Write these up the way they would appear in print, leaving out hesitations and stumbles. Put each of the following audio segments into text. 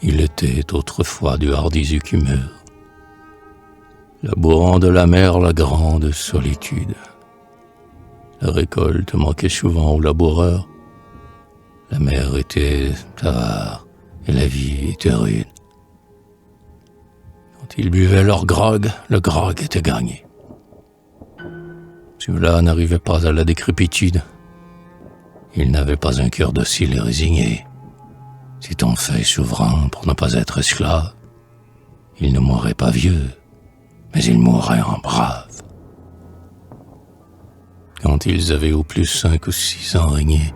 Il était autrefois de hardis écumeurs, labourant de la mer la grande solitude. La récolte manquait souvent aux laboureurs, la mer était avare et la vie était rude. Quand ils buvaient leur grog, le grog était gagné. Ceux-là n'arrivaient pas à la décrépitude. Ils n'avaient pas un cœur docile et résigné. S'étant fait souverain pour ne pas être esclave, ils ne mourraient pas vieux, mais ils mourraient en braves. Quand ils avaient au plus 5 ou 6 ans régné,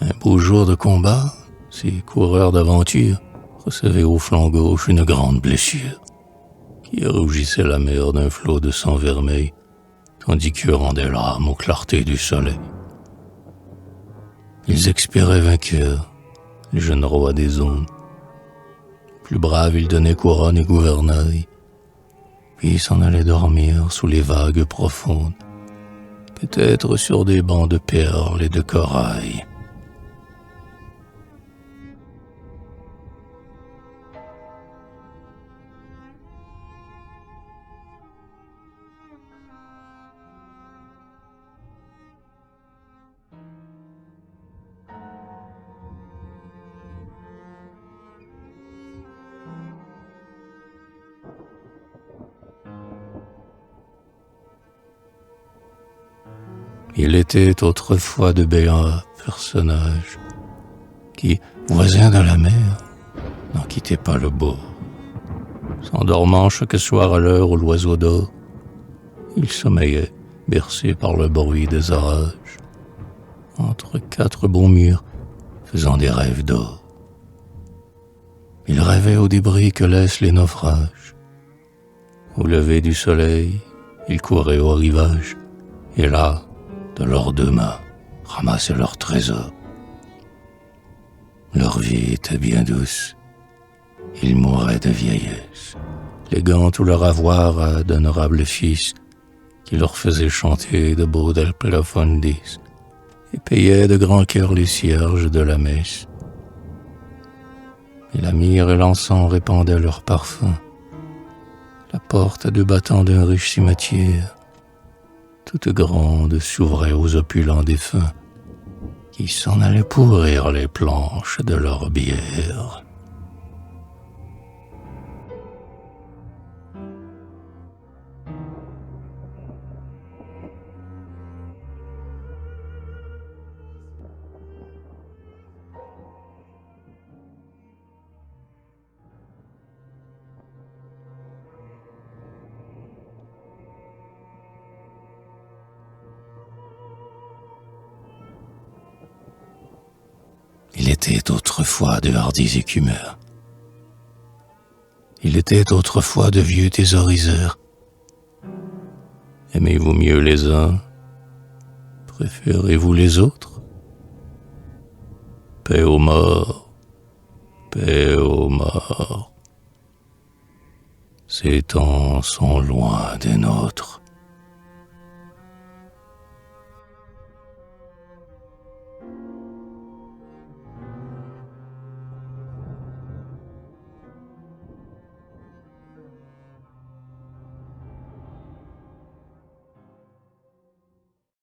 un beau jour de combat, ces coureurs d'aventure recevaient au flanc gauche une grande blessure qui rougissait la mer d'un flot de sang vermeil, tandis qu'eux rendaient l'âme aux clartés du soleil. Ils expiraient vainqueurs, les jeunes rois des ondes. Plus braves, ils donnaient couronne et gouvernail, puis s'en allaient dormir sous les vagues profondes, peut-être sur des bancs de perles et de corail. Il était autrefois de béats personnages qui, voisins de la mer, n'en quittaient pas le bord. S'endormant chaque soir à l'heure où l'oiseau dort, ils sommeillaient, bercés par le bruit des orages, entre 4 beaux murs, faisant des rêves d'or. Ils rêvaient aux débris que laissent les naufrages. Au lever du soleil, ils couraient au rivage, et là, de leurs 2 mains, ramassaient leurs trésors. Leur vie était bien douce. Ils mouraient de vieillesse, léguant tout leur avoir à d'honorables fils qui leur faisaient chanter de beaux del plafondis et payaient de grand cœur les cierges de la messe. Et la myrrhe et l'encens répandaient leur parfum. La porte à 2 battants d'un riche cimetière, toute grande, s'ouvrait aux opulents défunts qui s'en allaient pourrir les planches de leur bière. Il était autrefois de hardis écumeurs. Il était autrefois de vieux thésauriseurs. Aimez-vous mieux les uns? Préférez-vous les autres? Paix aux morts, paix aux morts. Ces temps sont loin des nôtres.